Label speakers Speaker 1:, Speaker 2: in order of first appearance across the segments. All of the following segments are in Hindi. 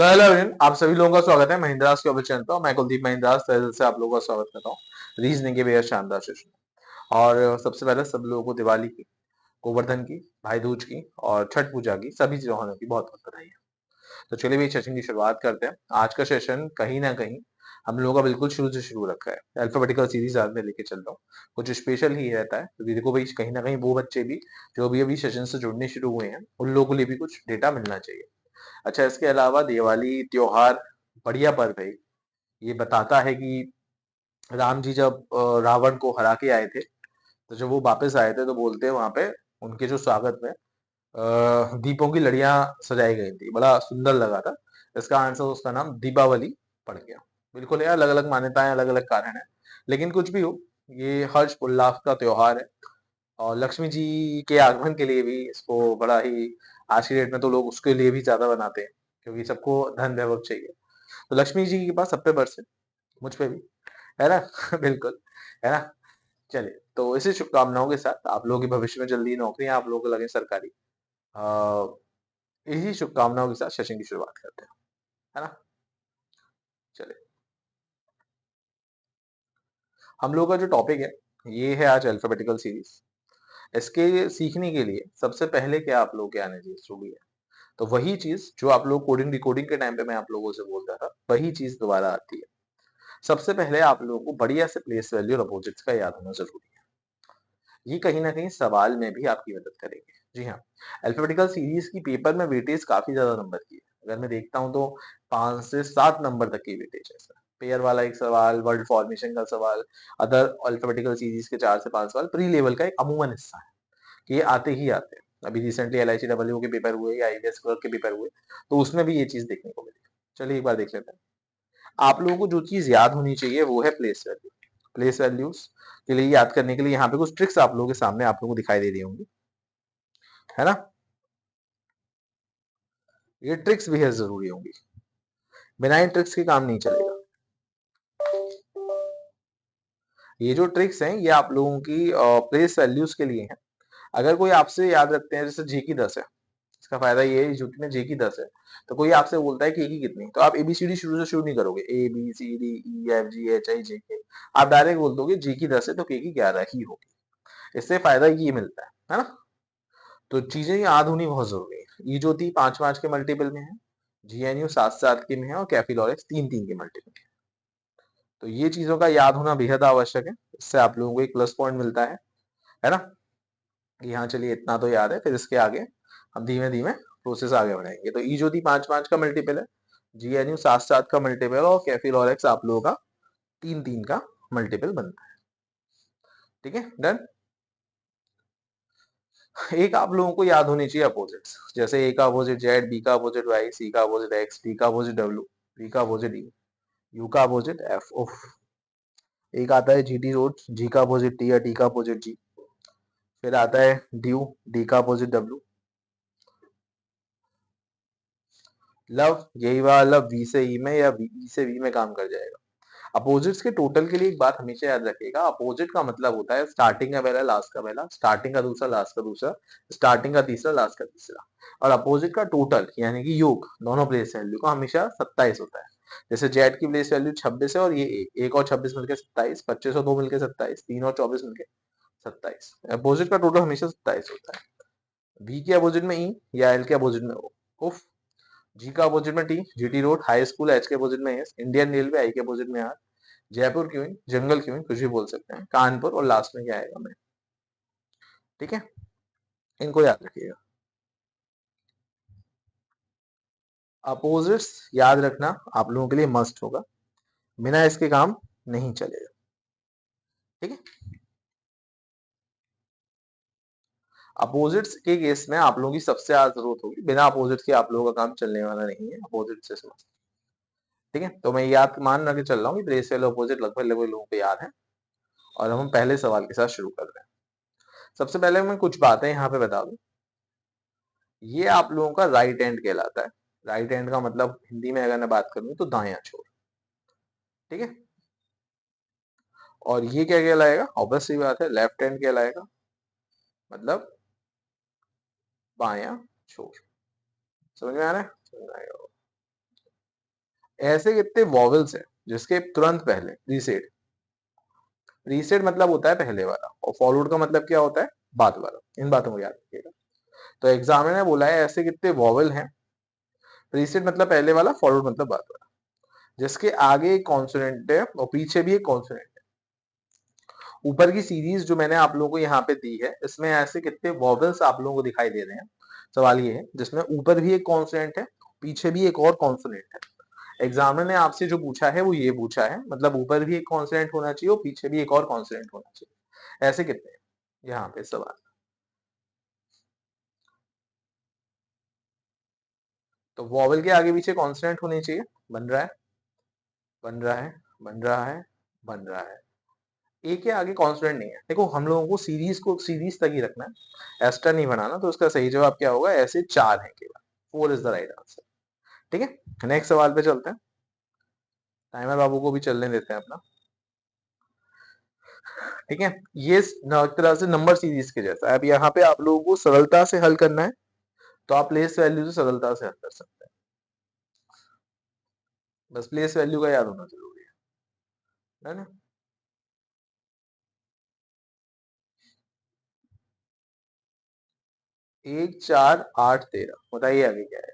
Speaker 1: तो हेलो एवरीवन, आप सभी लोगों का स्वागत है महिंद्रास के ऑफिस चैनल पर। मैं कुलदीप महिंद्रास तहे दिल से आप लोगों का स्वागत करता हूँ रीजनिंग के बेहद शानदार सेशन में। और सबसे पहले सब लोगों को दिवाली की, गोवर्धन की, भाई दूज की और छठ पूजा की, सभी त्योहारों की बहुत बहुत बधाई। तो चलिए भी सेशन की शुरुआत करते हैं। आज का सेशन कहीं ना कहीं हम लोगों का बिल्कुल शुरू से शुरू रखा है, अल्फाबेटिकल सीरीज आज में लेके चल रहा हूँ। कुछ स्पेशल ही रहता है क्योंकि देखो भाई, कहीं ना कहीं वो बच्चे भी जो भी अभी सेशन से जुड़ने शुरू हुए हैं उन लोगों के लिए भी कुछ डेटा मिलना चाहिए। अच्छा, इसके अलावा दिवाली त्योहार बढ़िया पर्व है। ये बताता है कि राम जी जब रावण को हरा के आए थे, तो जब वो वापस आए थे तो बोलते हैं वहां पे उनके जो स्वागत में दीपों की लड़ियां सजाई गई थी, बड़ा सुंदर लगा था। इसका आंसर, उसका नाम दीपावली पड़ गया। बिल्कुल यार, अलग अलग मान्यताएं, अलग अलग कारण है, लेकिन कुछ भी हो, ये हर्ष उल्लास का त्योहार है। और लक्ष्मी जी के आगमन के लिए भी इसको बड़ा ही, आज की डेट में तो लोग उसके लिए भी ज्यादा बनाते हैं क्योंकि सबको धन वैभव चाहिए। तो लक्ष्मी जी के पास सब पे बरसे, मुझ पे भी, है ना? बिल्कुल, है ना? चलिए, तो इसी शुभकामनाओं के साथ आप लोगों की भविष्य में जल्दी नौकरियां आप लोगों को लगे सरकारी। आ, इसी शुभकामनाओं के साथ सेशन की शुरुआत करते हैं, है ना? चलिए, हम लोग का जो टॉपिक है ये है आज अल्फाबेटिकल सीरीज। इसके सीखने के लिए सबसे पहले क्या आप लोग के आने चाहिए स्टूडियो, तो वही चीज जो आप लोग कोडिंग डिकोडिंग के टाइम पे मैं आप लोगों से बोलता था, वही चीज दोबारा आती है। सबसे पहले आप लोगों को बढ़िया से प्लेस वैल्यू और अपोजिट्स का याद होना जरूरी है। ये कहीं ना कहीं सवाल में भी आपकी मदद करेंगे। जी हाँ, अल्फाबेटिकल सीरीज की पेपर में वेटेज काफी ज्यादा नंबर की है। अगर मैं देखता हूँ तो 5 से 7 नंबर तक की वेटेज है सर। पेयर वाला एक सवाल, वर्ड फॉर्मेशन का सवाल, अदर अल्फाबेटिकल सीरीज के 4 से 5 सवाल प्री लेवल का एक अमूमन हिस्सा है कि ये आते ही आते हैं। अभी रिसेंटली LIC डब्ल्यू के पेपर हुए या IBS क्लर्क के पेपर हुए, तो उसमें भी ये चीज देखने को मिली। चलिए एक बार देख लेते हैं। आप लोगों को जो चीज याद होनी चाहिए वो है प्लेस वैल्यू। प्लेस वैल्यूज के लिए याद करने के लिए यहाँ पे कुछ ट्रिक्स आप लोगों के सामने आप लोगों को दिखाई दे रही होंगी, है ना? ये ट्रिक्स भी है जरूरी होंगी, बिना इन ट्रिक्स के काम नहीं चलेगा। ये जो ट्रिक्स हैं ये आप लोगों की प्लेस वैल्यूज के लिए हैं। अगर कोई आपसे याद रखते हैं, जैसे J की 10 है, इसका फायदा ये है यूपी में J की 10 है, तो कोई आपसे बोलता है K की कितनी, तो आप ABCD शुरू से शुरू नहीं करोगे, ABCDEFGHIJK, आप डायरेक्ट बोल दोगे J की 10 है तो K की 11 ही होगी। इससे फायदा ये मिलता है ना? तो चीजें याद होनी बहुत जरूरी है। EJOT 5 5 के मल्टीपल में है, GNU 7 7 के में है और कैफिलॉरेक्स 3 3 के मल्टीपल में है। तो ये चीजों का याद होना बेहद आवश्यक है। इससे आप लोगों को एक प्लस पॉइंट मिलता है ना? कि हाँ चलिए इतना तो याद है, फिर इसके आगे हम धीमे धीमे प्रोसेस आगे बढ़ाएंगे। तो EJOT 5 5 का मल्टीपल है, GNU 7 7 का मल्टीपल और कैफिलॉरेक्स आप लोगों का 3 3 का मल्टीपल बनता है। ठीक है, डन। एक आप लोगों को याद होनी चाहिए अपोजिट्स, जैसे A का अपोजिट Z, B का अपोजिट Y, C का अपोजिट X, D का अपोजिट W, V का अपोजिट E, U का अपोजिट F। उफ, एक आता है GT रोड, G का अपोजिट T या T का अपोजिट G। फिर आता है ड्यू, D का अपोजिट W। लव, यही वाला V से E में या E से V में काम कर जाएगा। अपोजिट्स के टोटल के लिए एक बात हमेशा याद रखिएगा, अपोजिट का मतलब होता है स्टार्टिंग का पहला, लास्ट का पहला, स्टार्टिंग का दूसरा, लास्ट का दूसरा, स्टार्टिंग का तीसरा, लास्ट का तीसरा। और अपोजिट का टोटल यानी कि योग दोनों प्लेस वैल्यू का हमेशा 27 होता है। जैसे जेड की प्लेस वैल्यू 26 है और ये एक और 26 मिलकर 27, 25 और 2 मिलकर 27, 3 और 24 मिलकर 27। अपोजिट का टोटल हमेशा 27 होता है। वी के अपोजिट में ई या एल के अपोजिट में ओ, उफ, जी का अपोजिट में T, GT road high school, H के अपोजिट में एस, इंडियन रेलवे, आई के अपोजिट में R, Jaipur queen, jungle queen, कुछ भी बोल सकते हैं, कानपुर, और लास्ट में क्या आएगा मैं। ठीक है, इनको याद रखिएगा। अपोजिट्स याद रखना आप लोगों के लिए मस्ट होगा, बिना इसके काम नहीं चलेगा। ठीक है, अपोजिट्स के केस में आप लोगों की सबसे ज्यादा जरूरत होगी, बिना अपोजिट्स के आप लोगों का काम चलने वाला नहीं है, अपोजिट से समझ। ठीक है, तो मैं याद मान रख के चल रहा हूँ कि प्लेस वैल्यू अपोजिट लगभग लगभग लोगों को याद है। और अब हम पहले सवाल के साथ शुरू कर रहे हैं। सबसे पहले मैं कुछ बातें यहाँ पे बता दूं। ये आप लोगों का राइट हैंड कहलाता है। राइट हैंड का मतलब हिंदी में अगर मैं बात करूं तो दायां छोर। ठीक है, और ये क्या कहलाएगा, ऑब्वियस सी बात है, लेफ्ट हैंड कहलाएगा, मतलब बायां छोर। समझ में आ रहा है? समझ में आएगा। ऐसे कितने वॉवल्स है जिसके तुरंत पहले प्रीसेड, प्रीसेड मतलब होता है पहले वाला और फॉलोड का मतलब क्या होता है, बाद वाला। इन बातों को याद रखिएगा। तो एग्जामिनर ने बोला है ऐसे कितने वॉवल हैं, प्रीसेड मतलब पहले वाला, फॉलोड मतलब बाद वाला, जिसके आगे एक कॉन्सोनेंट है और पीछे भी एक कॉन्सोनेंट है। ऊपर की सीरीज जो मैंने आप लोगों को यहाँ पे दी है, इसमें ऐसे कितने वॉवल्स आप लोगों को दिखाई दे रहे हैं। सवाल ये है जिसमें ऊपर भी एक कॉन्सोनेंट है, पीछे भी एक और कॉन्सोनेंट है। एग्जामिनर ने आपसे जो पूछा है वो ये पूछा है, मतलब ऊपर भी एक कॉन्सोनेंट होना चाहिए और पीछे भी एक और कॉन्सोनेंट होना चाहिए। ऐसे कितने हैं यहाँ पे सवाल। तो वॉवल के आगे पीछे कॉन्सोनेंट होने चाहिए। बन रहा है, बन रहा है, बन रहा है, बन रहा है। ए के आगे कॉन्स्टेंट नहीं है। देखो हम लोगों को सीरीज तक ही रखना है, एस्ट्रा नहीं बनाना। तो उसका सही जवाब क्या होगा, ऐसे 4 है केवल, 4 इज द राइट आंसर। ठीक है, नेक्स्ट सवाल पे चलते हैं। टाइमर बाबू को भी चलने देते हैं अपना। ठीक है, ये एक तरह से नंबर सीरीज के जैसा है। अब यहाँ पे आप लोगों को सरलता से हल करना है, तो आप प्लेस वैल्यू से सरलता से हल कर सकते हैं। बस प्लेस वैल्यू का याद होना जरूरी है ना। 1 4 8 13, बताइए आगे क्या है।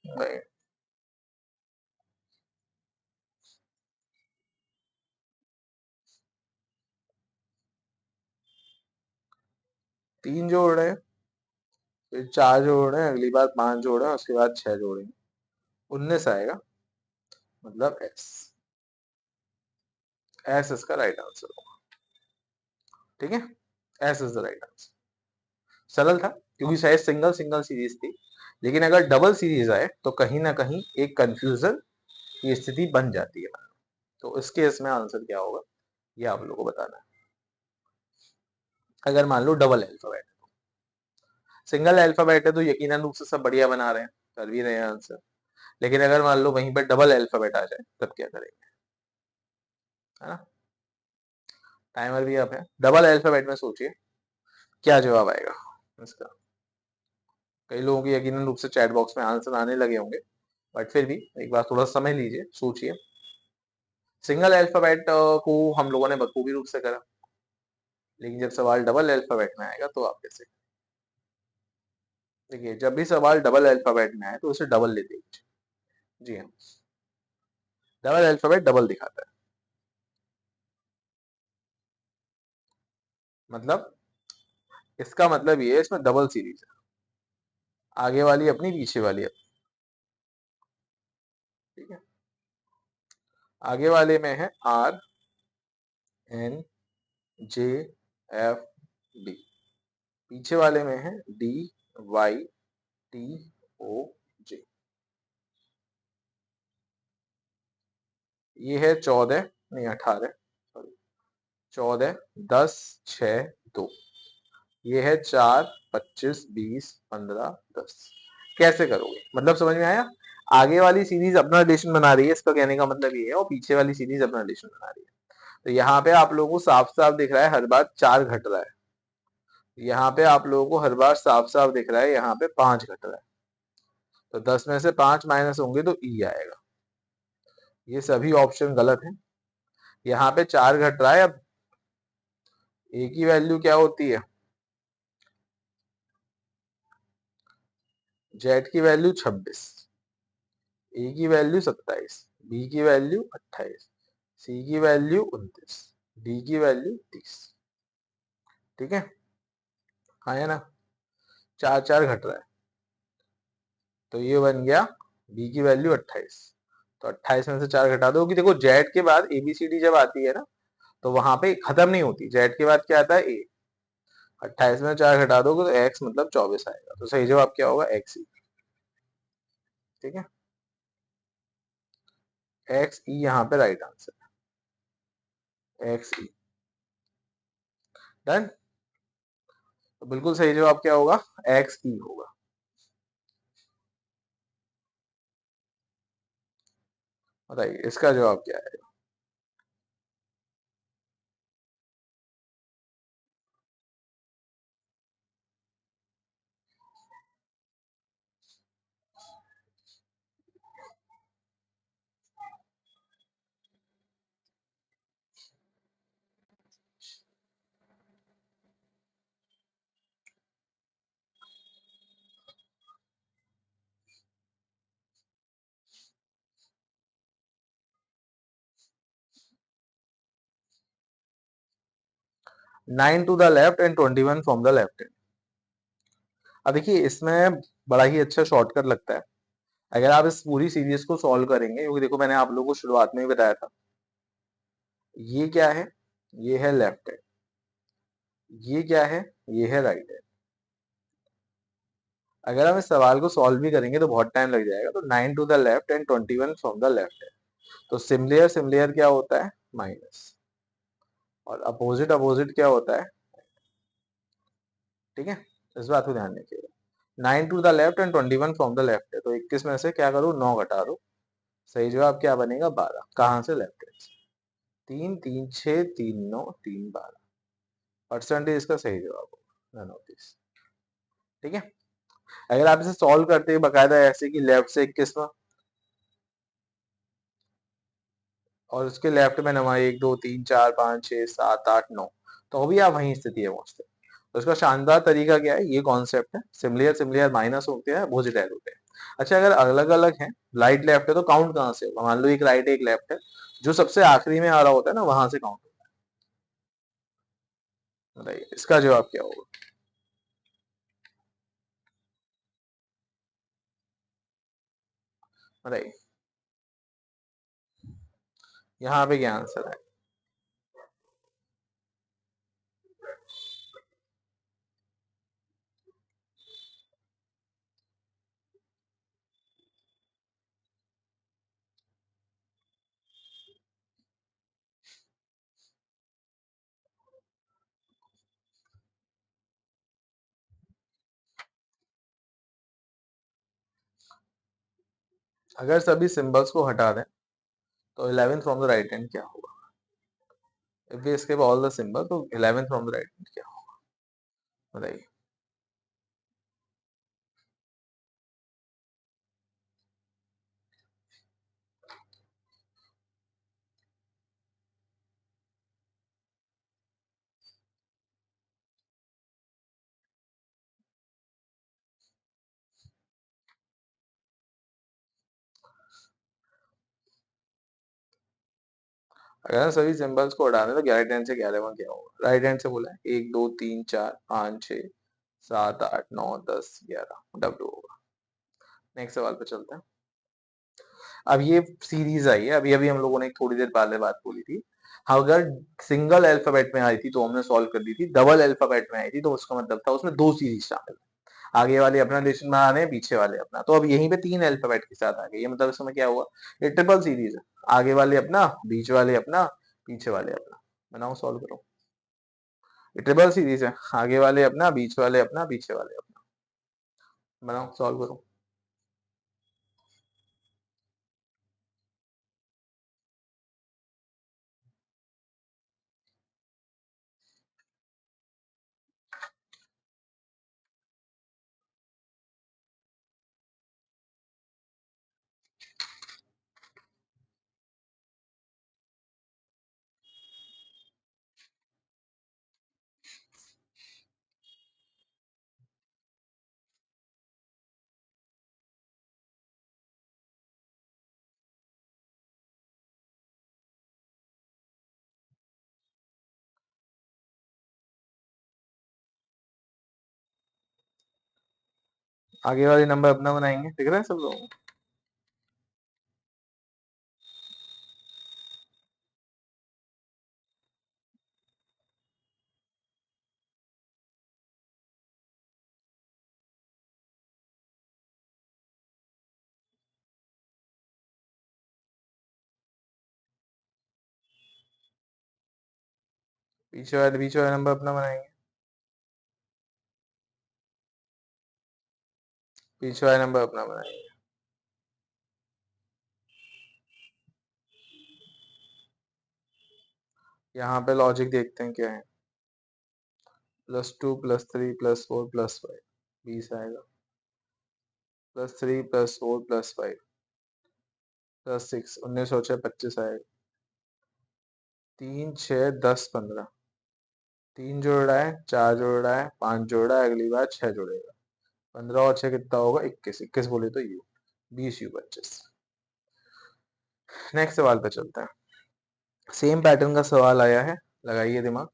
Speaker 1: भाई 3 जोड़ रहे हैं, फिर 4 जोड़ रहे हैं, अगली बार 5 जोड़ रहे हैं, उसके बाद 6 जोड़ेंगे, 19 आएगा, मतलब एस। एस इसका राइट आंसर होगा। ठीक है, S is the right answer. सरल था क्योंकि शायद सिंगल सिंगल सीरीज थी, लेकिन अगर डबल सीरीज आए तो कहीं ना कहीं एक कंफ्यूजन की स्थिति बन जाती है। तो इस केस में आंसर क्या होगा ये आप लोगों को बताना है। अगर मान लो डबल अल्फाबेट है, सिंगल अल्फाबेट है तो यकीनन रूप से सब बढ़िया बना रहे हैं, कर भी रहे हैं आंसर। लेकिन अगर मान लो वहीं पर डबल अल्फाबेट आ जाए तब क्या करेंगे, है ना। टाइमर भी अब है। डबल अल्फाबेट में सोचिए क्या जवाब आएगा इसका। कई लोगों की यकीनन रूप से चैट बॉक्स में आंसर आने लगे होंगे, बट फिर भी एक बार थोड़ा समय लीजिए, सोचिए। सिंगल अल्फाबेट को हम लोगों ने बखूबी रूप से करा, लेकिन जब सवाल डबल अल्फाबेट में आएगा तो आप कैसे। देखिए जब भी सवाल डबल अल्फाबेट में आए तो उसे डबल लेते हैं। जी हाँ, डबल अल्फाबेट डबल दिखाता है, मतलब इसका मतलब ये है इसमें डबल सीरीज है, आगे वाली अपनी पीछे वाली अपनी। ठीक है, आगे वाले में है R N J F D, पीछे वाले में है D Y T O J. ये है 14, नहीं 18, सॉरी 14 10 6 2। ये है 4 25 20 15 10। कैसे करोगे, मतलब समझ में आया। आगे वाली सीरीज अपना रिलेशन बना रही है, इसका कहने का मतलब ये है, और पीछे वाली सीरीज अपना रिलेशन बना रही है। तो यहाँ पे आप लोगों को साफ साफ दिख रहा है हर बार 4 घट रहा है, यहाँ पे आप लोगों को हर बार साफ साफ दिख रहा है यहाँ पे 5 घट रहा है। तो 10 में से 5 माइनस होंगे तो ई आएगा। ये सभी ऑप्शन गलत है। यहाँ पे 4 घट रहा है। अब ए की वैल्यू क्या होती है, जेड की वैल्यू 26, ए की वैल्यू 27, बी की वैल्यू 28, सी की वैल्यू 29, डी की वैल्यू 30। ठीक है, हाँ है ना, 4 4 घट रहा है। तो ये बन गया बी की वैल्यू 28। तो 28 में से 4 घटा दो कि देखो जेड के बाद एबीसीडी जब आती है ना तो वहां पे खत्म नहीं होती, जेड के बाद क्या आता है ए। 28 में 4 घटा दोगे तो एक्स मतलब 24 आएगा। तो सही जवाब क्या होगा, एक्स ई। ठीक है, एक्स ई यहाँ पे राइट आंसर है, एक्स ई। डन। तो बिल्कुल सही जवाब क्या होगा, एक्स ई होगा। बताइए इसका जवाब क्या है। 9 to the left and 21 from the left hand. अब देखिए इसमें बड़ा ही अच्छा शॉर्टकट लगता है, अगर आप इस पूरी सीरीज को सॉल्व करेंगे, क्योंकि देखो मैंने आप लोगों को शुरुआत में ही बताया था, ये क्या है, ये है लेफ्ट हैंड, ये क्या है, ये है राइट हैंड। अगर हम इस सवाल को सॉल्व भी करेंगे तो बहुत टाइम लग जाएगा। तो 9 to the left and 21 from the left hand, तो सिमिलर सिमिलर क्या होता है, माइनस, और अपोजिट अपोजिट क्या होता है। ठीक है, इस बात को ध्यान रखिएगा। 9 to the left and 21 from the left है, तो 21 में से क्या करूँ, 9 घटा दो। सही जवाब क्या बनेगा, 12। कहां से, लेफ्ट हैंड से। 3 3 6 3 9 3 12 परसेंटेज इसका सही जवाब होगा, नन ऑफ दिस। ठीक है, अगर आप इसे सॉल्व करते हैं बकायदा ऐसे कि लेफ्ट से 21 में और उसके लेफ्ट में नंबर 1 2 3 4 5 6 7 8 9, तो भी आप वही स्थिति है पहुंचते हैं। तो इसका शानदार तरीका क्या है, ये कॉन्सेप्ट है, सिमिलर सिमिलर माइनस होते हैं, अपोजिट एड होते हैं। अच्छा, अगर अलग अलग है, राइट लेफ्ट है, तो काउंट कहाँ से होगा, मान लो एक राइट एक लेफ्ट है, जो सबसे आखिरी में आ रहा होता है ना, वहां से काउंट होता है। बताइए इसका जवाब क्या होगा। बताइए यहाँ पे क्या आंसर है। अगर सभी सिंबल्स को हटा दें तो 11 फ्रॉम द राइट हैंड क्या होगा। If we skip all the symbol, तो 11 फ्रॉम द राइट हैंड क्या होगा। बताइए। अगर सभी सिंबल्स को हटा दें तो राइट हैंड से 11 में क्या होगा। राइट हैंड से बोला है 1 2 3 4 5 6 7 8 9 10 11 डब्ल्यू होगा। नेक्स्ट सवाल पे चलते हैं। अब ये सीरीज आई है, अभी अभी हम लोगों ने थोड़ी देर पहले बात बोली थी। हाँ, अगर सिंगल अल्फाबेट में आई थी तो हमने सॉल्व कर दी थी, डबल अल्फाबेट में आई थी तो उसका मतलब था उसमें दो सीरीज शामिल है। आगे वाले अपना डिसीजन बनाने हैं, पीछे वाले अपना। तो अब यहीं पे 3 अल्फाबेट के साथ आ गए, ये मतलब इसमें क्या हुआ, ये ट्रिपल सीरीज है। आगे वाले अपना, बीच वाले अपना, पीछे वाले अपना। बनाओ सॉल्व करो। ये ट्रिपल सीरीज है, आगे वाले अपना, बीच वाले अपना, पीछे वाले अपना। बनाओ सॉल्व करो। आगे वाले नंबर अपना बनाएंगे, दिख रहा है सब लोगों को। पीछे वाले बीच वाले नंबर अपना बनाएंगे। पीछे वाला नंबर अपना बनाएंगे। यहाँ पे लॉजिक देखते हैं क्या है। +2 +3 +4 +5 20 आएगा। +3 +4 +5 +6 19 और 6 25 आएगा। 3 6 10 15 3 जोड़ रहा है, 4 जोड़ रहा है, 5 जोड़ रहा है, अगली बार 6 जोड़ेगा। 15 और 6 कितना होगा? 21 21 बोले तो यू 20 यू 25। नेक्स्ट सवाल पे चलते हैं। सेम पैटर्न का सवाल आया है, लगाइए दिमाग।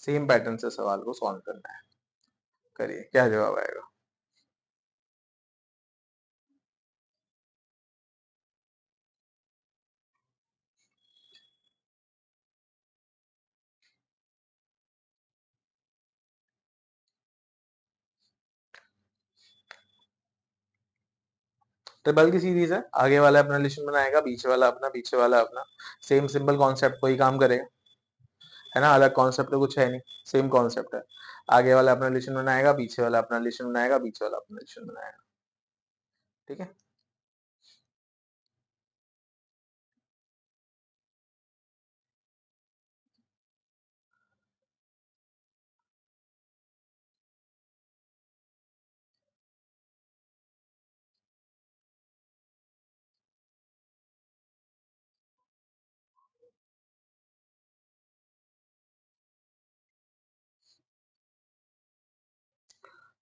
Speaker 1: सेम पैटर्न से सवाल को सॉल्व करना है। करिए, क्या जवाब आएगा? ट्रिपल की सीरीज है, आगे वाला अपना रिलेशन बनाएगा, पीछे वाला अपना, पीछे वाला अपना। सेम सिंपल कॉन्सेप्ट को ही काम करेगा, है ना। अलग कॉन्सेप्ट तो कुछ है नहीं, सेम कॉन्सेप्ट है। आगे वाला अपना रिलेशन बनाएगा, पीछे वाला अपना रिलेशन बनाएगा, पीछे वाला अपना रिलेशन बनाएगा। ठीक है।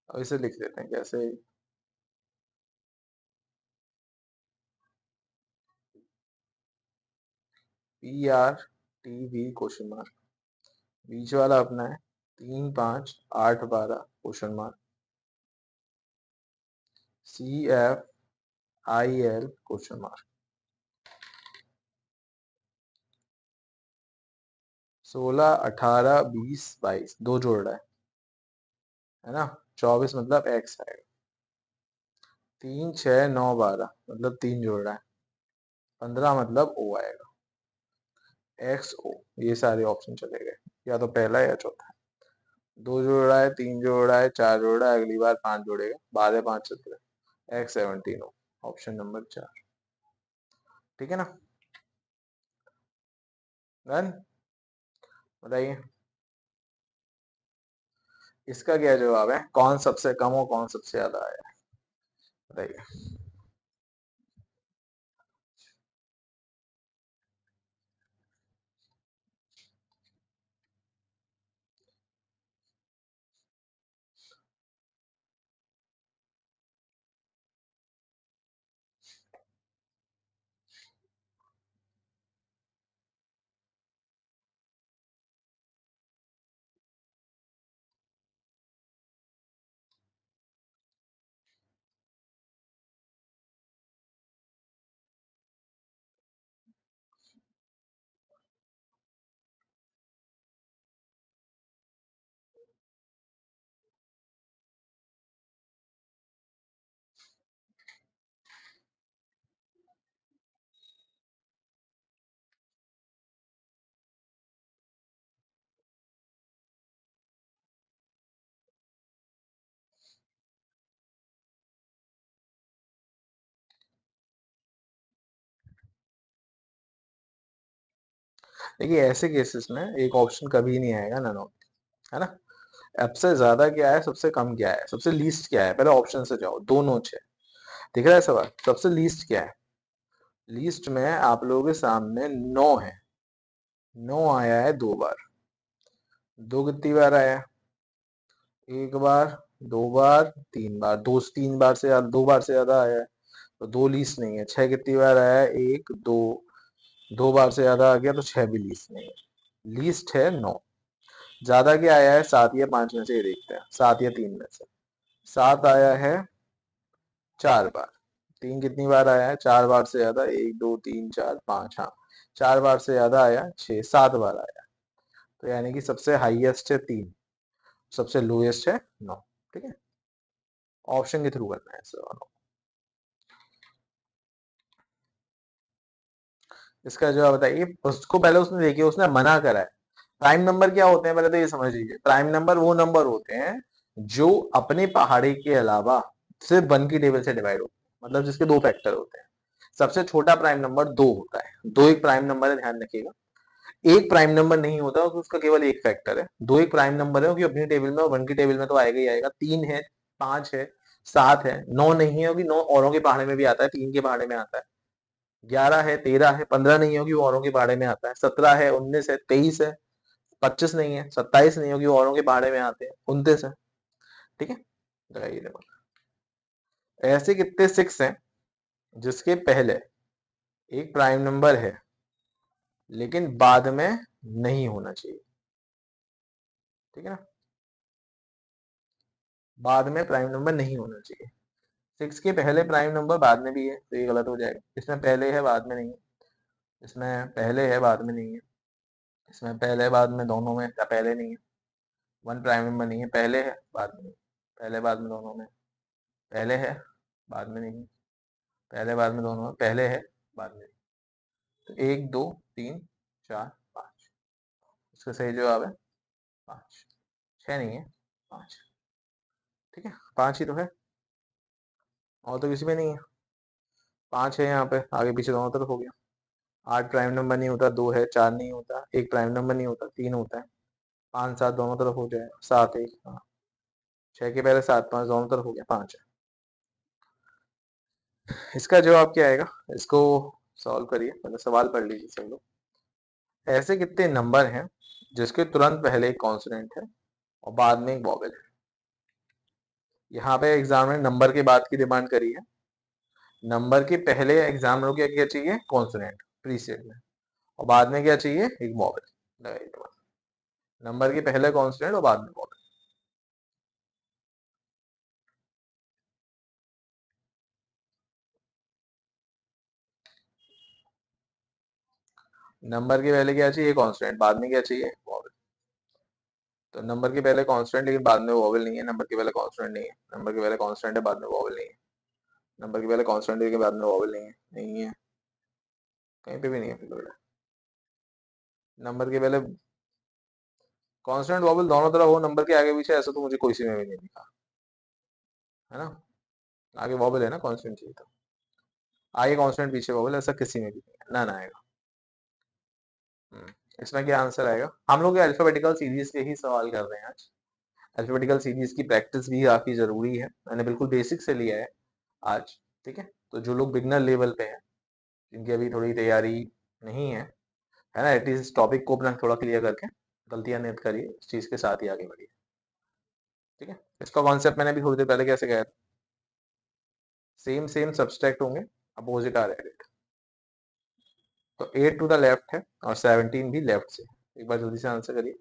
Speaker 1: अब इसे लिख देते हैं कैसे। PRTV ? बीच वाला अपना है 3 5 8 12 ? CFIL ? 16 18 20 22 दो जोड़ रहा है ना। 24 मतलब एक्स आएगा। 3 6 9 12 मतलब 3 जोड़ रहा है। 15 मतलब ओ आएगा। एक्स ओ, ये सारे ऑप्शन चले गए, या तो पहला या चौथा। दो जोड़ रहा है, 3 जोड़ रहा है, 4 जोड़ रहा है, अगली बार 5 जोड़ेगा, 12 5 17 एक्स 17 ओ। Option number 4। ठीक है ना। डन। बताइए इसका क्या जवाब है, कौन सबसे कम और कौन सबसे ज्यादा आया? बताइए। देखिए ऐसे केसेस में एक ऑप्शन कभी नहीं आएगा नन ऑफ, है ना। सबसे ज्यादा क्या है, सबसे कम क्या है, सबसे लीस्ट क्या है? पहले ऑप्शन से जाओ, दोनों छे। दिख रहा है सवाल? सबसे लीस्ट क्या है? लीस्ट में आप लोगों के सामने 9 है। 9 आया है 2 बार। 2 कितनी बार आया? एक बार, 2 बार, 3 बार। 3 बार से ज्यादा, 2 बार से ज्यादा आया है तो 2 लीस्ट नहीं है। 6 कितनी बार आया है? 1 2, 2 बार से ज्यादा आ गया तो 6 भी लीस्ट नहीं है। लीस्ट है 9। ज्यादा क्या आया है? 7 या 5 में से, ये देखते हैं। 7 या 3 में से। 7 आया है 4 बार। 3 कितनी बार आया है? 4 बार से ज्यादा, 1 2 3 4 5, हाँ। 4 बार से ज्यादा आया 6, 7 बार आया। तो यानी कि सबसे हाईएस्ट है 3, सबसे लोएस्ट है 9। ठीक है। ऑप्शन के थ्रू करना है सर। इसका जवाब बताइए। उसको पहले उसने देखिए, उसने मना करा है। प्राइम नंबर क्या होते हैं पहले तो ये समझ लीजिए। प्राइम नंबर वो नंबर होते हैं जो अपने पहाड़े के अलावा सिर्फ 1 की टेबल से डिवाइड होते हैं, मतलब जिसके 2 फैक्टर होते हैं। सबसे छोटा प्राइम नंबर 2 होता है। 2 एक प्राइम नंबर है, ध्यान रखिएगा। एक प्राइम नंबर नहीं होता तो उसका केवल एक फैक्टर है। 2 एक प्राइम नंबर है, क्योंकि अपनी टेबल में और 1 की टेबल में तो आएगा ही आएगा। 3 है, 5 है, 7 है, 9 नहीं है, क्योंकि 9 औरों के पहाड़े में भी आता है, 3 के पहाड़े में आता है। 11 है, 13 है, 15 नहीं होगी, वो औरों के पहाड़े में आता है। 17 है, 19 है, 23 है, 25 नहीं है, 27 नहीं होगी, वो औरों के पहाड़े में आते हैं। 29 है। ठीक है, लगाइए दिमाग। ऐसे कितने 6 हैं जिसके पहले एक प्राइम नंबर है लेकिन बाद में नहीं होना चाहिए? ठीक है ना, बाद में प्राइम नंबर नहीं होना चाहिए। 6 के पहले प्राइम नंबर बाद में भी है तो ये गलत हो जाएगा। इसमें पहले है बाद में नहीं है, इसमें पहले है बाद में नहीं है, इसमें पहले बाद में दोनों में, या पहले नहीं है। 1 प्राइम नंबर नहीं है, पहले है बाद में नहीं, पहले बाद में दोनों में, पहले है बाद में नहीं, पहले बाद में दोनों में, पहले है बाद में नहीं। तो 1 2 3 4 5, इसका सही जवाब है 5। 6 नहीं है, 5। ठीक है, 5 ही तो है, और तो किसी में नहीं है। 5 है यहाँ पे, आगे पीछे दोनों तरफ हो गया। 8 प्राइम नंबर नहीं होता, 2 है, 4 नहीं होता, 1 प्राइम नंबर नहीं होता, 3 होता है। 5 7 दोनों तरफ हो जाएगा, 7 1, हाँ। 6 के पहले 7 5 दोनों तरफ हो गया, 5 है। इसका जवाब क्या आएगा, इसको सॉल्व करिए, पहले सवाल पढ़ लीजिए सब लोग। ऐसे कितने नंबर हैं जिसके तुरंत पहले एक कॉन्सोनेंट है और बाद में एक वॉवेल है? यहाँ पे एग्जाम में नंबर के बाद की डिमांड करी है। नंबर के पहले एग्जामिनर को क्या क्या चाहिए, कॉन्सोनेंट प्रीसेट में, और बाद में क्या चाहिए, एक वॉवेल। लगाइए दिमाग। नंबर के पहले कॉन्सोनेंट और बाद में वॉवेल। नंबर के पहले क्या चाहिए, कॉन्स्टेंट, बाद में क्या चाहिए, वॉवेल। तो नंबर के पहले कॉन्स्टेंट लेकिन बाद में वॉवेल नहीं है, नंबर के पहले कॉन्स्टेंट नहीं है, नंबर के पहले कॉन्स्टेंट है बाद में वॉवेल नहीं है, नंबर के पहले कॉन्स्टेंट है बाद में वॉवेल नहीं है, नहीं है, कहीं पे भी नहीं है। फिर नंबर के पहले कॉन्स्टेंट वॉवेल दोनों तरफ हो, नंबर के आगे पीछे, ऐसा तो मुझे कोई सी में भी नहीं दिखा, है ना। आगे वॉवेल है ना, कॉन्स्टेंट चाहिए तो आगे कॉन्स्टेंट पीछे वॉवेल, ऐसा किसी में भी नहीं है, ना ना आएगा। इसमें क्या आंसर आएगा, हम लोग अल्फाबेटिकल सीरीज के ही सवाल कर रहे हैं आज। अल्फाबेटिकल सीरीज की प्रैक्टिस भी काफी जरूरी है, मैंने बिल्कुल बेसिक से लिया है आज। ठीक है, तो जो लोग बिगनर लेवल पे हैं, जिनकी अभी थोड़ी तैयारी नहीं है ना, एटलीस्ट इस टॉपिक को अपना थोड़ा क्लियर करके गलतियां नहीं करिए, इस चीज के साथ ही आगे बढ़िए। ठीक है, इसका कॉन्सेप्ट मैंने भी थोड़ी देर पहले कैसे कहा था, सेम सेम सब्सट्रैक्ट होंगे, अपोजिट आर एडेड। तो 8 टू द लेफ्ट है और 17 भी लेफ्ट से। एक बार जल्दी से आंसर करिए।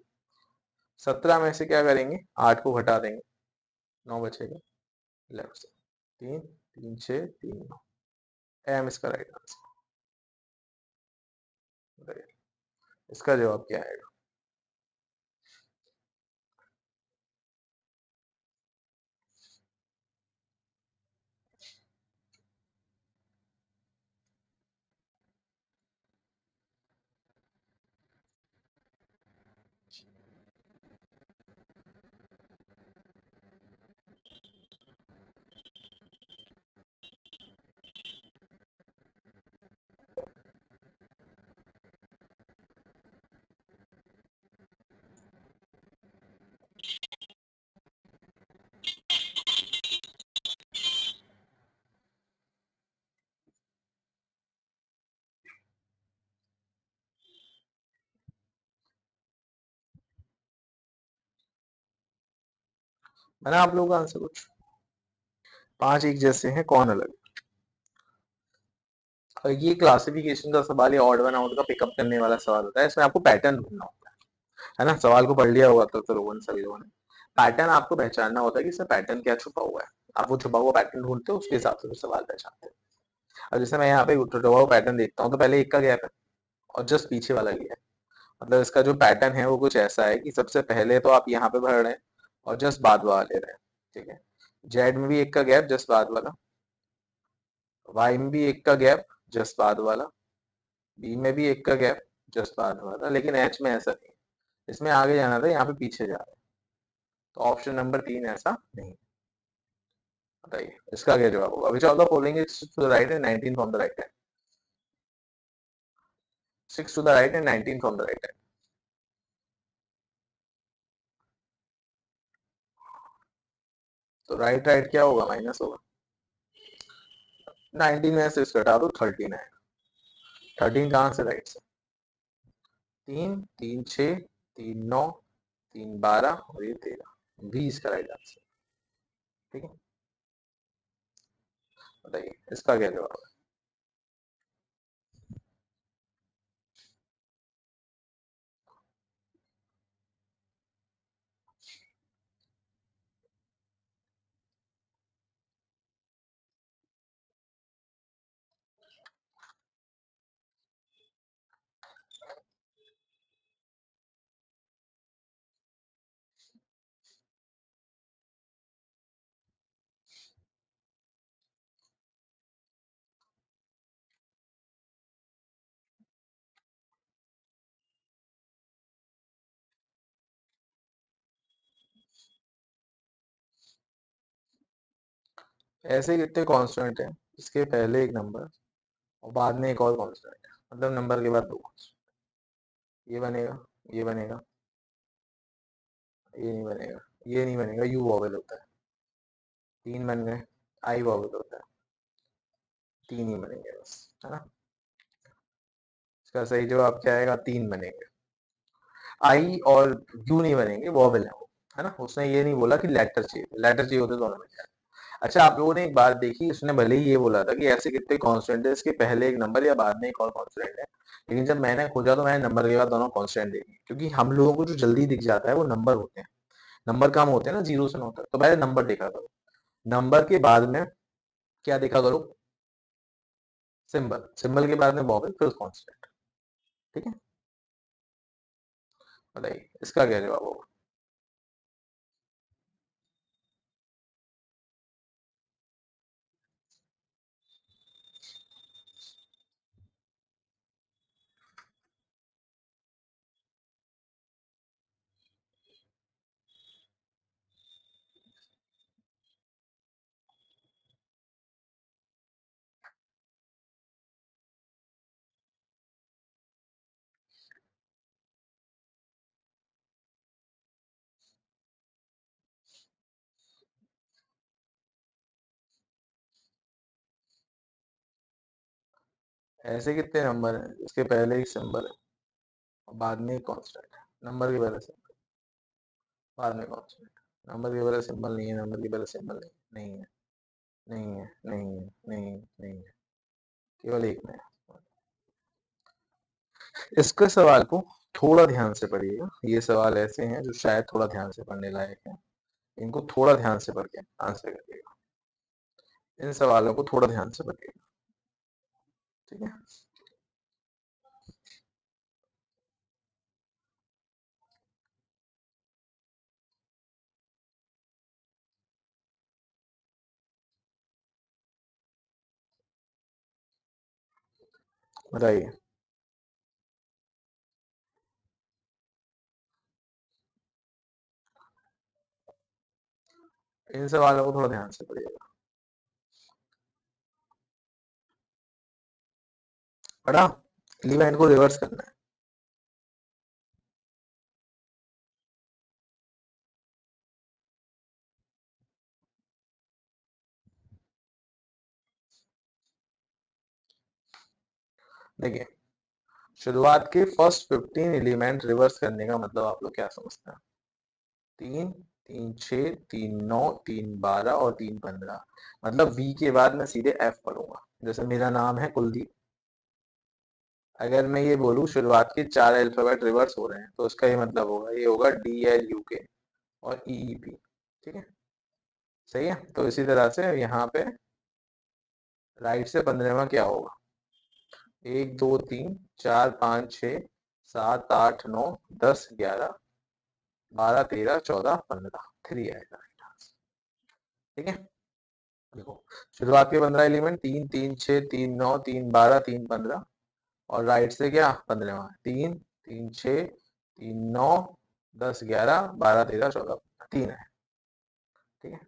Speaker 1: 17 में से क्या करेंगे, 8 को घटा देंगे, 9 बचेगा लेफ्ट से। 3 3 6 3 9, एम इसका राइट आंसर। इसका जवाब क्या है। मैंने आप लोगों का आंसर कुछ 5 एक जैसे हैं, कौन अलग। और ये क्लासिफिकेशन का सवाल या ऑड वन आउट का पिकअप करने वाला सवाल होता है, इसमें आपको पैटर्न ढूंढना होता है ना। सवाल को पढ़ लिया होगा तो लोगों ने, सभी लोगों ने पैटर्न आपको पहचानना होता है कि इसमें पैटर्न क्या छुपा हुआ है। आप वो छुपा हुआ पैटर्न ढूंढते हो, उसके हिसाब से सवाल पहचानते हो। अब जैसे मैं यहाँ पे छुपा हुआ पैटर्न देखता हूँ, तो पहले एक का गैप है और जस्ट पीछे वाला गैप है। मतलब इसका जो पैटर्न है वो कुछ ऐसा है कि सबसे पहले तो आप यहाँ पे भर रहे हैं और जस्ट बाद वाला ले रहे हैं। ठीक है, जेड में भी एक का गैप जस्ट बाद वाला, वाई में भी एक का गैप जस्ट बाद वाला, बी में भी एक का गैप जस्ट बाद वाला, लेकिन एच में ऐसा नहीं। इसमें आगे जाना था, यहाँ पे पीछे जा रहा है। तो ऑप्शन नंबर 3 ऐसा नहीं। बताइए इसका क्या जवाब होगा? Which of the following is to the right and 19 from the right hand? 6 to the right and 19 from the right hand. तो राइट राइट क्या होगा? माइनस होगा। 19 में से इसका हटा दो, 13 आएगा। 13 कहाँ से? राइट से। 3 3 6 3 9 3 12 और ये 13, 20 का राइट आंसर। ठीक है, बताइए इसका क्या जवाब है? ऐसे कितने कांस्टेंट हैं इसके पहले एक नंबर और बाद में एक और कांस्टेंट है, मतलब नंबर के बाद दो constant। ये बनेगा, ये बनेगा, ये नहीं बनेगा, ये नहीं बनेगा, यू वॉवेल होता है। 3 बन गए। आई वॉवेल होता है। 3 ही बनेंगे बस, है ना। इसका सही जवाब क्या आएगा? 3 बनेंगे। आई और यू नहीं बनेंगे, वॉवेल है वो, है ना। उसने ये नहीं बोला कि लेटर चाहिए, लेटर चाहिए होते दोनों में। अच्छा, आप लोगों ने एक बात देखी, उसने भले ही ये बोला था कि ऐसे कितने कांस्टेंट है, इसके पहले एक नंबर या बाद में एक और कांस्टेंट है, लेकिन जब मैंने खोजा तो मैंने नंबर के बाद दोनों कांस्टेंट देखे, क्योंकि हम लोगों को जो जल्दी दिख जाता है वो नंबर होते हैं। नंबर कम होते हैं ना, 0 से 9 तक, तो पहले नंबर देखा करो, नंबर के बाद में क्या देखा करो? सिंबल, सिंबल के बाद में वॉवेल, फिर कांस्टेंट। ठीक है, बताइए इसका क्या जवाब होगा? ऐसे कितने नंबर हैं इसके पहले एक सिंबल है और बाद में एक कांस्टेंट है? नंबर के पहले सिंबल, बाद में कांस्टेंट। नंबर के पहले सिंबल नहीं है, नंबर के पहले सिंबल नहीं है, नहीं है, नहीं है, नहीं है, नहीं है, केवल एक में है। इसके सवाल को थोड़ा ध्यान से पढ़िएगा, ये सवाल ऐसे हैं जो शायद थोड़ा ध्यान से पढ़ने लायक हैं, इनको थोड़ा ध्यान से पढ़ के आंसर करिएगा। इन सवालों को थोड़ा ध्यान से पढ़िएगा, ठीक है। बताइए। इन सवालों को थोड़ा ध्यान से पढ़िएगा। पढ़ा? इलिमेंट को रिवर्स करना है। देखिए, शुरुआत के फर्स्ट 15 एलिमेंट रिवर्स करने का मतलब आप लोग क्या समझते हैं? 3 3 6 3 9 3 12 और 3 15, मतलब वी के बाद मैं सीधे एफ पढ़ूंगा। जैसे मेरा नाम है कुलदीप, अगर मैं ये बोलूँ शुरुआत के 4 अल्फाबेट रिवर्स हो रहे हैं, तो उसका ये मतलब होगा, ये होगा DLUK और EEP। ठीक है, सही है। तो इसी तरह से यहाँ पे राइट से 15वां क्या होगा? 1 2 3 4 5 6 7 8 9 10 11 12 13 14 15, 3 आएगा राइट आंसर। ठीक है, देखो, शुरुआत के 15 एलिमेंट 3 3 6 3 9 3 12 3 15, और राइट से क्या? 15वां 3 3 6 3 9 10 11 12 13 14 3 है। ठीक है,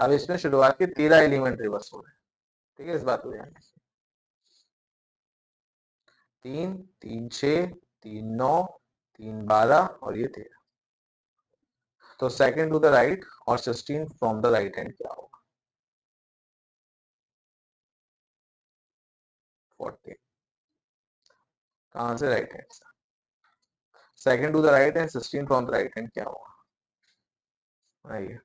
Speaker 1: अब इसमें शुरुआत के 13 एलिमेंट रिवर्स हो रहे हैं। ठीक है, इस बात को ध्यान रखिए। 3, 3 6, 3 9, 3 12 और ये 13। तो सेकंड टू द राइट और 16 फ्रॉम द राइट हैंड क्या होगा? 40। कहां से? राइट हैंड से। Second to the right and 16 from the right hand क्या होगा? आइए।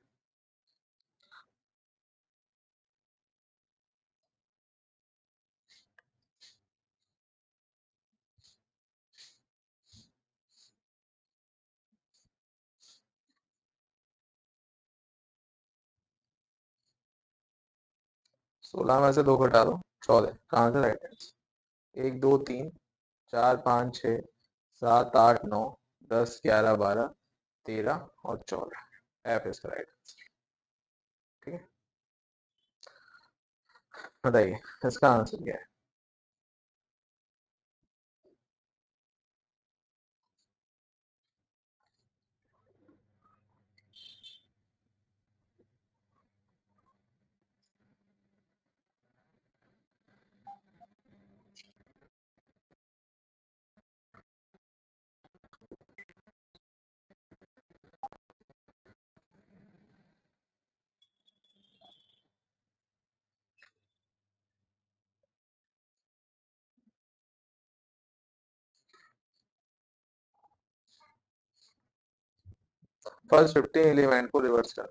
Speaker 1: 16 में से 2 घटा दो, 14। कहां से? राइट हैंड से। 1 2 3 4 5 6 7 8 9 10 11 12 13 और 14। एफ इसका राइट आंसर। ठीक है, बताइए इसका आंसर क्या है? फर्स्ट 15 एलिमेंट को रिवर्स कर।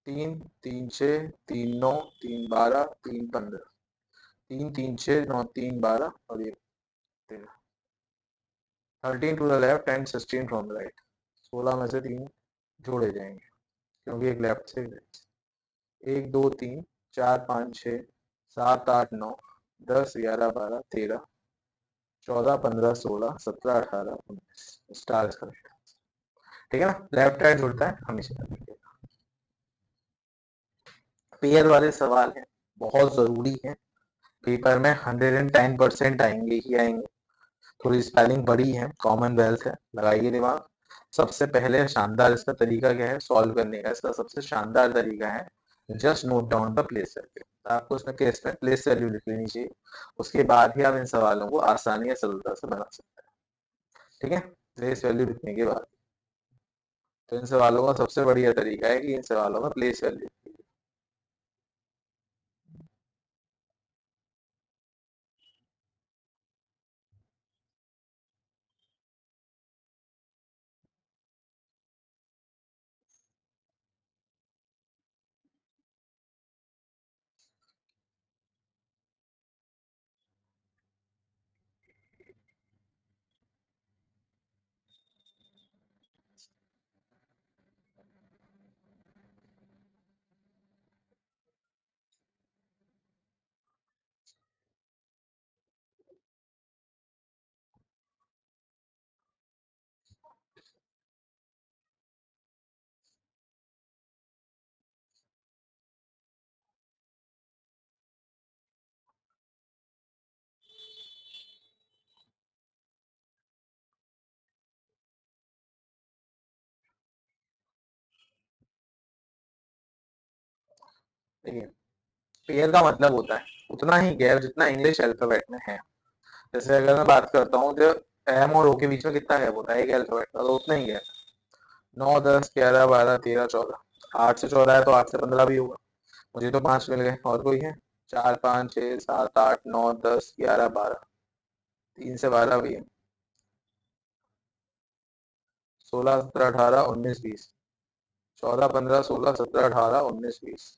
Speaker 1: 3 3 6 3 9 3 12 3 15। 3 3 6 9 3 12 और ये 13। 13 to the left and 16 from the right. 16 में से 3 जोड़े जाएंगे क्योंकि एक लेफ्ट से 1 2 3 4 5 6 7 8 9 10 11 12 13 14 15 16 17 18 19। स्टार इसका right। ठीक है ना, लेफ्ट राइट जुड़ता है हमेशा। पेयर वाले सवाल हैं, बहुत जरूरी है। पेपर में 110% आएंगे ही आएंगे। थोड़ी स्पेलिंग बड़ी है, कॉमनवेल्थ है, लगाइए दिमाग। सबसे पहले शानदार इसका तरीका क्या है सॉल्व करने का? इसका सबसे शानदार तरीका है just note down the place value. आपको इसमें केस में प्लेस वैल्यू लिख लेनी चाहिए, उसके बाद ही आप इन सवालों को आसानी या सरलता से बना सकते हैं। ठीक है, प्लेस वैल्यू लिखने के बाद। तो इन सवालों का सबसे बढ़िया तरीका है कि इन सवालों में प्लेस वैल्यू। देखिए, पेयर का मतलब होता है उतना ही गैप जितना इंग्लिश अल्फाबेट में है। जैसे अगर मैं बात करता हूँ जो एम और ओ के बीच में कितना गैप होता है एक अल्फाबेट का, तो उतना ही गैप। 9 10 11 12 13 14। 8 से 14 है तो 8 से 15 भी होगा। मुझे तो 5 मिल गए, और कोई है? 4 5 6 7 8 9 10 11 12। 3 से 12 भी है। 16 17 18 19 20। 14 15 16 17 18 19 20।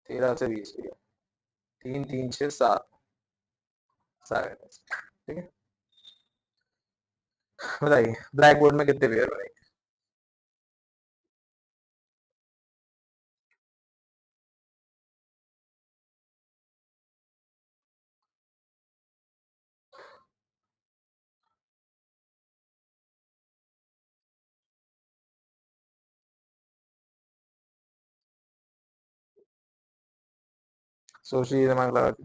Speaker 1: 13 से 20 भी है। 3 3 6 7। सारे। ठीक है, बताइए ब्लैक बोर्ड में कितने पेयर बनेंगे? सोचिए दिमाग लगा के।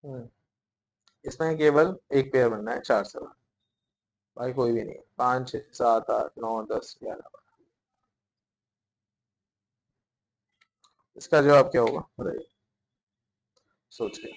Speaker 1: हम्म, इसमें केवल एक पेयर बनना है 4 से बाहर। भाई कोई भी नहीं है। 5 6 7 8 9 10 11। इसका जवाब क्या होगा बताइए, सोच के।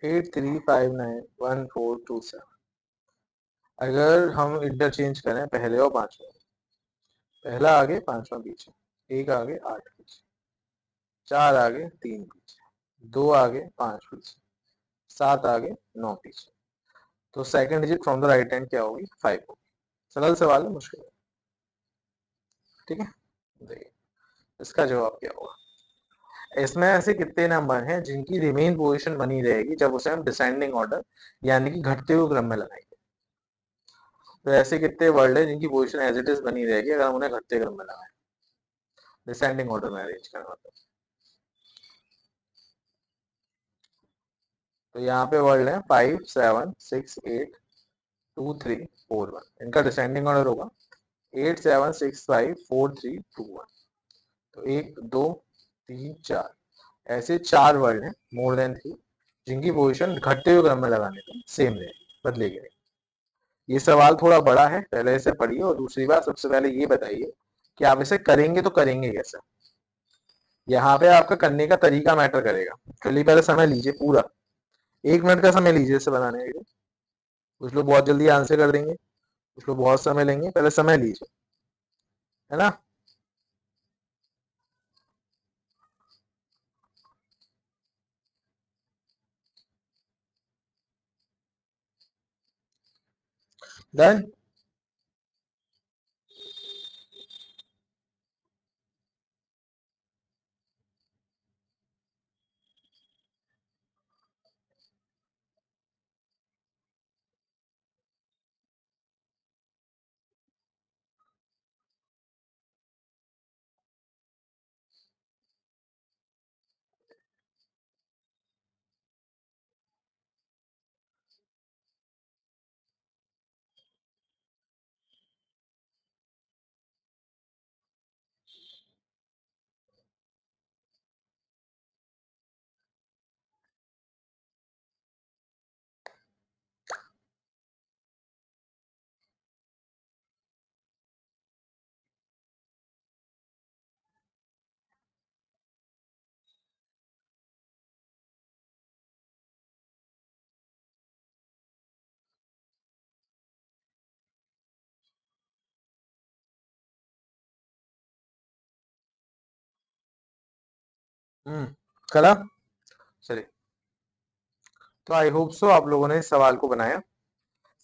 Speaker 1: 83591427। अगर हम इंटरचेंज करें पहले और पांचवें, पहला आगे पांचवा पीछे, एक आगे 8 पीछे, 4 आगे 3 पीछे, 2 आगे 5 पीछे, 7 आगे 9 पीछे, तो second digit from the right hand क्या होगी? 5 होगी। सरल सवाल है, मुश्किल है? ठीक है, देखिए इसका जवाब क्या होगा। इसमें ऐसे कितने नंबर हैं जिनकी रिमेन पोजीशन बनी रहेगी जब उसे हम डिसेंडिंग ऑर्डर यानी कि घटते हुए क्रम में लगाएंगे? तो ऐसे कितने वर्ड है जिनकी पोजीशन एज इट इज बनी रहेगी अगर हम उन्हें घटते क्रम में लगाएं, डिसेंडिंग ऑर्डर में अरेंज करना होता है? तो यहाँ पे वर्ड है 5 7 6 8 2 3 4 1, इनका डिसेंडिंग ऑर्डर होगा 8 7 6 5 4 3 2 1। तो 1 2 3 4 ऐसे 4 वर्ड हैं मोर देन 3 जिनकी पोजीशन घटते हुए क्रम में लगाने पर सेम रहेगी, बदलेगी नहीं। ये सवाल थोड़ा बड़ा है, पहले इसे पढ़िए और दूसरी बात सबसे पहले ये बताइए कि आप इसे करेंगे तो करेंगे कैसे। यहाँ पे आपका करने का तरीका मैटर करेगा। चलिए पहले समय लीजिए पूरा, 1 मिनट का समय लीजिए इसे बनाने के लिए। कुछ लोग बहुत जल्दी आंसर कर देंगे, कुछ लोग बहुत समय लेंगे, पहले समय लीजिए, है ना। डन। करा। चलिए, तो आई होप सो आप लोगों ने इस सवाल को बनाया।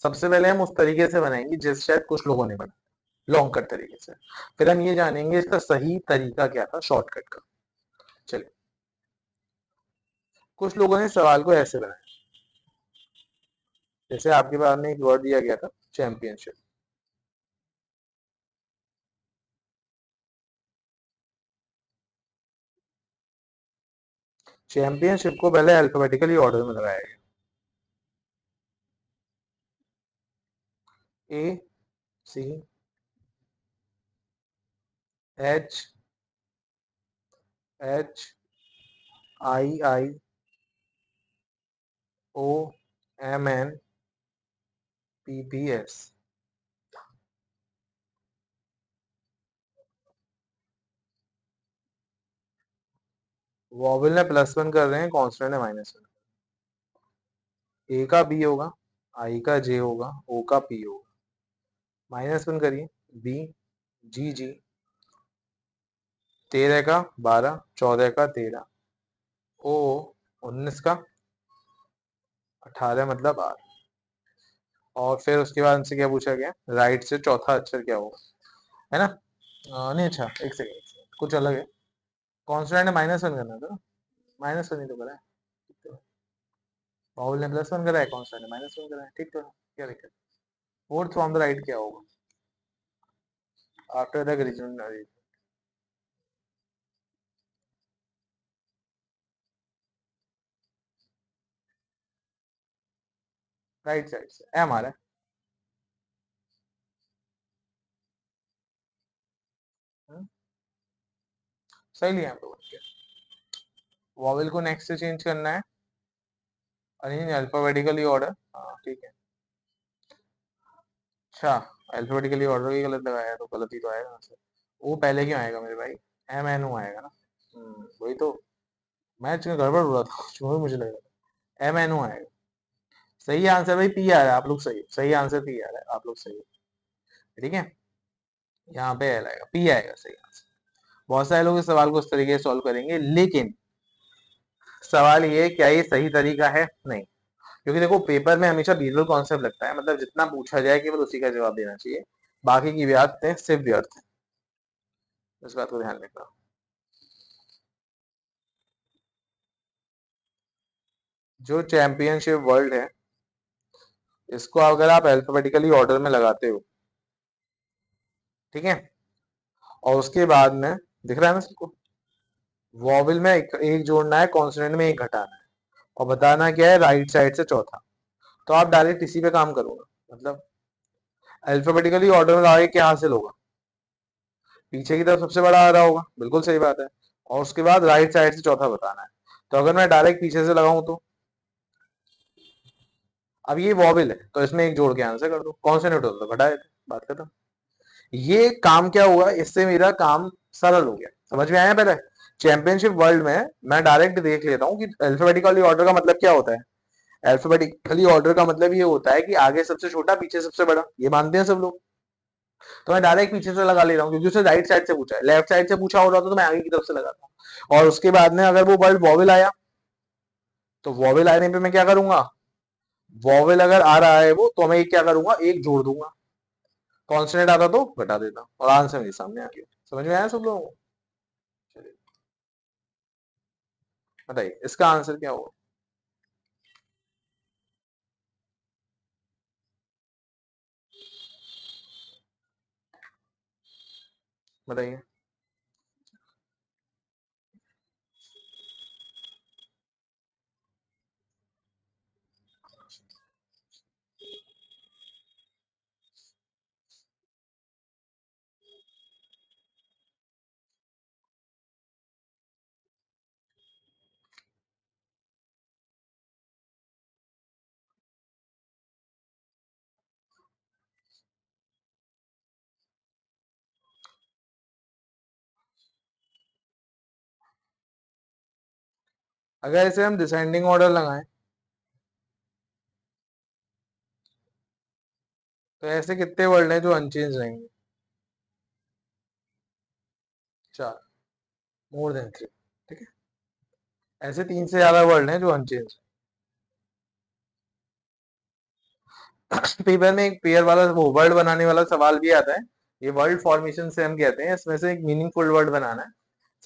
Speaker 1: सबसे पहले हम उस तरीके से बनाएंगे जिस शायद कुछ लोगों ने बनाया, लॉन्ग कट तरीके से। फिर हम ये जानेंगे इसका सही तरीका क्या था शॉर्टकट का। चलिए, कुछ लोगों ने सवाल को ऐसे बनाया, जैसे आपके पास में एक वर्ड दिया गया था चैंपियनशिप। चैंपियनशिप को पहले अल्फाबेटिकली ऑर्डर में लगाया गया, ACHICIOMNPPS। वॉवेल ने +1 कर रहे हैं, कॉन्सोनेंट ने -1। ए का बी होगा, आई का जे होगा, ओ का पी होगा। माइनस वन करिए, बी जी जी, 13 का 12, 14 का 13, ओ 19 का 18 मतलब आर। और फिर उसके बाद हमसे क्या पूछा गया, राइट से चौथा अक्षर क्या होगा, है ना। नहीं अच्छा, एक सेकेंड, कुछ अलग है। कॉन्स्टेंट है, माइनस वन करना था, माइनस वन ही तो करा है। बाउल ने प्लस वन करा है, कॉन्स्टेंट ने माइनस वन करा है, ठीक तो है, क्या दिक्कत। फोर्थ फ्रॉम द राइट क्या होगा, after the region, right side से एम आ रहा है। सही लिया हम लोगों ने। वॉवेल को नेक्स्ट से चेंज करना है, अरेंज अल्फाबेटिकली ऑर्डर, हाँ ठीक है। अच्छा, अल्फाबेटिकली ऑर्डर ही गलत लगाया तो गलत ही तो आएगा आंसर। वो पहले क्यों आएगा मेरे भाई, एम एन ओ आएगा ना। वही तो, मैच में गड़बड़ हो रहा था कुछ, वही मुझे लग रहा था एम एन ओ आएगा। सही आंसर भाई पी आ रहा है, आप लोग सही, सही आंसर पी आ रहा है, आप लोग सही। ठीक है, यहाँ पे एल आएगा, पी आएगा सही आंसर। बहुत सारे लोग इस सवाल को इस तरीके से सॉल्व करेंगे, लेकिन सवाल ये है, क्या ये सही तरीका है, नहीं। क्योंकि देखो पेपर में हमेशा विजुअल कॉन्सेप्ट लगता है, मतलब जितना पूछा जाए केवल उसी का जवाब देना चाहिए, बाकी की बातें सिर्फ व्यर्थ है, इस बात को ध्यान रखना। जो चैंपियनशिप वर्ल्ड है, इसको अगर आप अल्फाबेटिकली ऑर्डर में लगाते हो, ठीक है, और उसके बाद में दिख रहा है ना सबको, वॉवल में एक जोड़ना है, कॉन्सोनेंट में एक घटाना है, और बताना क्या है, राइट साइड से चौथा। तो आप डायरेक्ट इसी पे काम करोगे, मतलब अल्फाबेटिकली ऑर्डर में लगाए क्या हासिल होगा, पीछे की तरफ सबसे बड़ा आ रहा होगा, बिल्कुल सही बात है। और उसके बाद राइट साइड से चौथा बताना है। तो अगर मैं डायरेक्ट पीछे से लगाऊं तो, अब ये वॉवल है तो इसमें एक जोड़ के आंसर कर दो, कॉन्सोनेंट होता तो घटाए थे, बात खत्म। ये काम क्या हुआ, इससे मेरा काम सरल हो गया, समझ में आया। पहले चैंपियनशिप वर्ल्ड में मैं डायरेक्ट देख लेता हूँ कि अल्फाबेटिकली ऑर्डर का मतलब क्या होता है। अल्फाबेटिकली ऑर्डर का मतलब ये होता है कि आगे सबसे छोटा पीछे सबसे बड़ा, ये मानते हैं सब लोग। तो मैं डायरेक्ट पीछे से लगा ले रहा हूँ, क्योंकि उसे राइट साइड से पूछा है, लेफ्ट साइड से पूछा होता तो मैं आगे की तरफ से लगाता। और उसके बाद में अगर वो वर्ड वॉवेल आया, तो वॉवेल आने पे मैं क्या करूंगा, वॉवेल अगर आ रहा है वो, तो मैं एक क्या करूंगा, एक जोड़ दूंगा, कॉन्सोनेंट आता तो घटा देता, और आंसर मेरे सामने आ गया। समझ में आया सब लोगों को। चलिए बताइए इसका आंसर क्या होगा, बताइए। अगर इसे हम डिसेंडिंग ऑर्डर लगाएं, तो ऐसे कितने वर्ड हैं जो अनचेंज रहेंगे, चार, मोर देन थ्री। ठीक है, ऐसे तीन से ज्यादा वर्ड हैं जो अनचेंज। पेपर में एक पेयर वाला वो वर्ड बनाने वाला सवाल भी आता है, ये वर्ड फॉर्मेशन से हम कहते हैं, इसमें से एक मीनिंगफुल वर्ड बनाना है।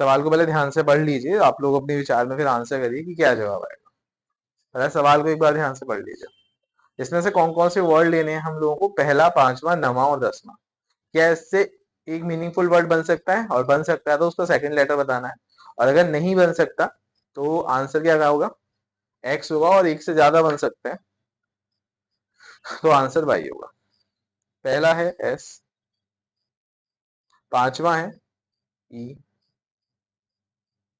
Speaker 1: सवाल को पहले ध्यान से पढ़ लीजिए, आप लोग अपने विचार में फिर आंसर करिए कि क्या जवाब आएगा। पहले सवाल को एक बार ध्यान से पढ़ लीजिए, इसमें से कौन कौन से वर्ड लेने हैं हम लोगों को, पहला, पांचवा, नवा और दसवां। क्या इससे एक मीनिंगफुल वर्ड बन सकता है, और बन सकता है तो उसका सेकंड लेटर बताना है। और अगर नहीं बन सकता तो आंसर क्या होगा, एक्स होगा, और एक से ज्यादा बन सकते हैं तो आंसर वाई होगा। पहला है एस, पांचवा है ई,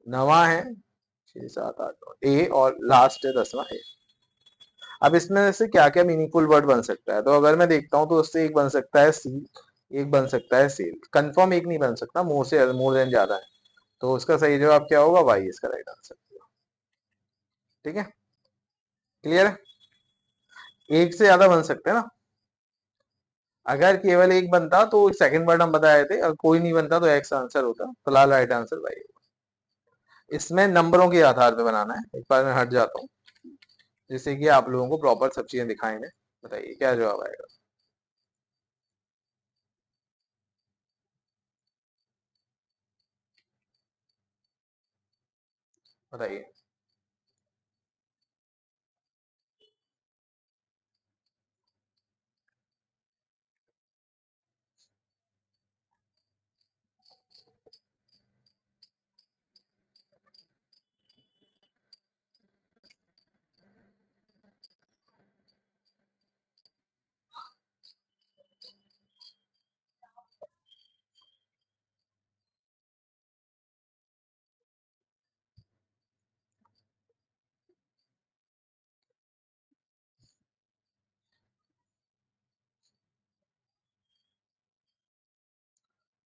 Speaker 1: नवा है 6 7 8 9 ए, और लास्ट है दसवां ए। अब इसमें से क्या क्या मीनिंगफुल वर्ड बन सकता है, तो अगर मैं देखता हूँ तो उससे एक बन सकता है सी, एक बन सकता है सेल, कंफर्म एक नहीं बन सकता, मोर देन ज्यादा है। तो उसका सही जवाब क्या होगा, वाई इसका राइट आंसर। ठीक है, क्लियर है। एक से ज्यादा बन सकते हैं ना। अगर केवल एक बनता तो सेकंड पार्ट हम बताए थे, अगर कोई नहीं बनता तो एक्स आंसर होता, फिलहाल राइट आंसर भाई। इसमें नंबरों के आधार पे बनाना है, एक बार मैं हट जाता हूँ जिससे कि आप लोगों को प्रॉपर सब चीजें दिखाई दें। बताइए क्या जवाब आएगा। बताइए।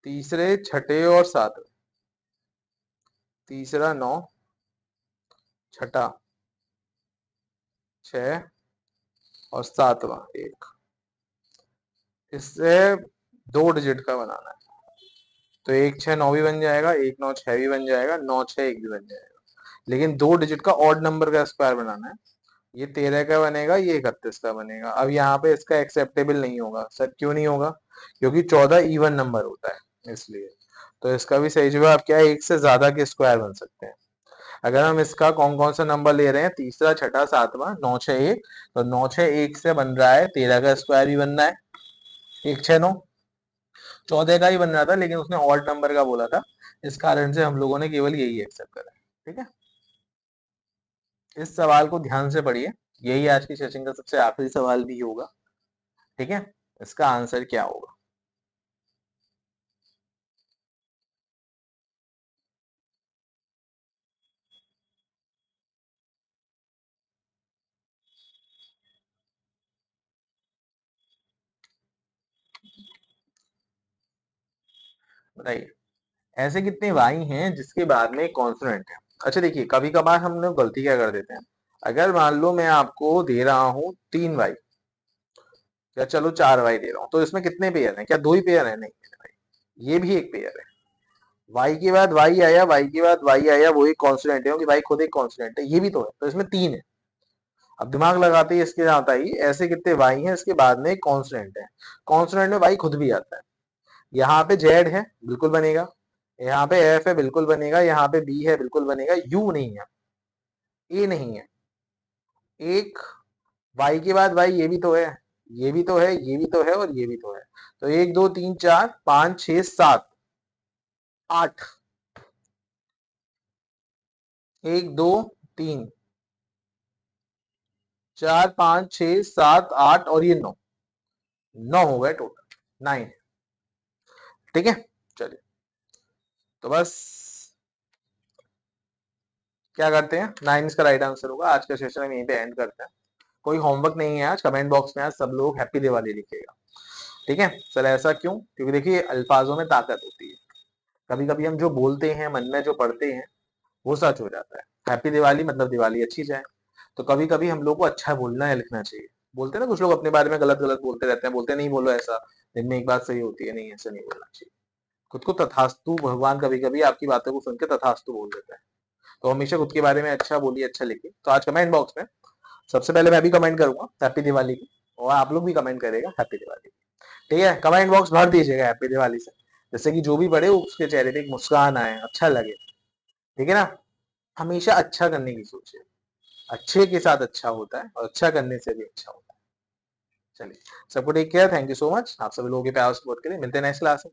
Speaker 1: तीसरे, छठे और सातवें। तीसरा 9, छठा 6 और सातवां 1। इससे 2 डिजिट का बनाना है। तो 1 6 9 भी बन जाएगा, 1 9 6 भी बन जाएगा, 9 6 1 भी बन जाएगा। लेकिन 2 डिजिट का ऑड नंबर का स्क्वायर बनाना है। ये 13 का बनेगा, ये 31 का बनेगा। अब यहाँ पे इसका एक्सेप्टेबल नहीं होगा सर, क्यों नहीं होगा? क्योंकि 14 इवन नंबर होता है इसलिए। तो इसका भी सही जवाब क्या है, एक से ज्यादा के स्क्वायर बन सकते हैं। अगर हम इसका कौन कौन सा नंबर ले रहे हैं, तीसरा छठा सातवां, 9 6 1, तो 9 6 1 से बन रहा है 13 का स्क्वायर भी बनना है, 1 6 9। 14 का ही बन रहा था लेकिन उसने ऑड नंबर का बोला था, इस कारण से हम लोगों ने केवल यही एक्सेप्ट करा है। ठीक है, इस सवाल को ध्यान से पढ़िए, यही आज की सेशन का सबसे आखिरी सवाल भी होगा। ठीक है, इसका आंसर क्या होगा? बताइए। ऐसे कितने वाई हैं जिसके बाद में कॉन्सोनेंट है? अच्छा देखिए, कभी कभार हम लोग गलती क्या कर देते हैं। अगर मान लो मैं आपको दे रहा हूँ 3 वाई, या चलो 4 वाई दे रहा हूँ, तो इसमें कितने पेयर हैं? क्या 2 ही पेयर है? नहीं है भाई, ये भी एक पेयर है। वाई के बाद वाई आया, वाई के बाद वाई आया, वो एक कॉन्स्टेंट है क्योंकि वाई खुद एक कॉन्स्टेंट है, ये भी तो है, तो इसमें 3 है। अब दिमाग लगाते ही इसके आता ही ऐसे कितने वाई हैं इसके बाद में एक कॉन्स्टेंट है। कॉन्स्टेंट में वाई खुद भी आता है। यहाँ पे जेड है, बिल्कुल बनेगा। यहाँ पे एफ है, बिल्कुल बनेगा। यहाँ पे बी है, बिल्कुल बनेगा। यू नहीं है, ए नहीं है। एक वाई के बाद वाई, ये भी तो है, ये भी तो है, ये भी तो है और ये भी तो है। तो 1 2 3 4 5 6 7 8। 1 2 3 4 5 6 7 8 और ये 9। 9 हो गए टोटल, 9। ठीक है, चलिए। तो बस क्या करते हैं, 9 इसका राइट आंसर होगा। आज का सेशन हम यहीं पे एंड करते हैं। कोई होमवर्क नहीं है आज। कमेंट बॉक्स में आज सब लोग हैप्पी दिवाली लिखेगा। ठीक है सर, ऐसा क्यों? क्योंकि देखिए अल्फाजों में ताकत होती है। कभी कभी हम जो बोलते हैं, मन में जो पढ़ते हैं, वो सच हो जाता है। हैप्पी दिवाली मतलब दिवाली अच्छी जाए। तो कभी कभी हम लोग को अच्छा बोलना है, लिखना चाहिए। बोलते हैं ना कुछ लोग अपने बारे में गलत गलत बोलते रहते हैं, बोलते हैं नहीं बोलो ऐसा, दिन में एक बात सही होती है, नहीं ऐसा नहीं बोलना चाहिए। खुद को तथास्तु, भगवान कभी कभी आपकी बातों को सुन के तथास्तु बोल देता है। तो हमेशा खुद के बारे में अच्छा बोलिए, अच्छा लिखिए। तो आज कमेंट बॉक्स में सबसे पहले मैं भी कमेंट करूंगा हैप्पी दिवाली की, और आप लोग भी कमेंट करेगा हैप्पी दिवाली। ठीक है, कमेंट बॉक्स भर दीजिएगा हैप्पी दिवाली से, जिससे कि जो भी पढ़े उसके चेहरे पे एक मुस्कान आए, अच्छा लगे। ठीक है ना? हमेशा अच्छा करने की सोचिए। अच्छे के साथ अच्छा होता है और अच्छा करने से भी अच्छा होता है। चलिए, सबको take care, thank you so much. आप सभी लोगों के प्यार सपोर्ट के लिए मिलते हैं नेक्स्ट क्लास में।